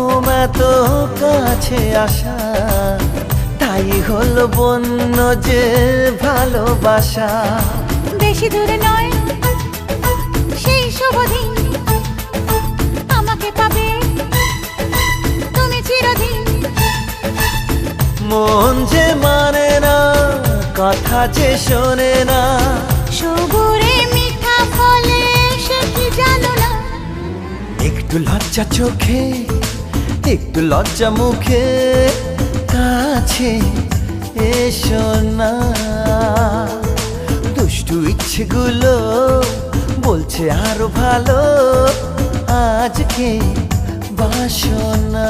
ঘুম এত কাছে আসা, তাই হলো বন্য যে ভালোবাসা। বেশি দূরে নয় সেই শুভ দিন, আমাকে পাবে তুমি চিরদিন। মন যে মানে না, কথা যে শোনে না, সবুরে মিঠা ফলে সে কি জানো না। একটু লজ্জা চোখে একটু লজ্জা মুখে, কাছে এসো না। দুষ্টু ইচ্ছেগুলো বলছে আরো ভালো, আজকে বাসনা।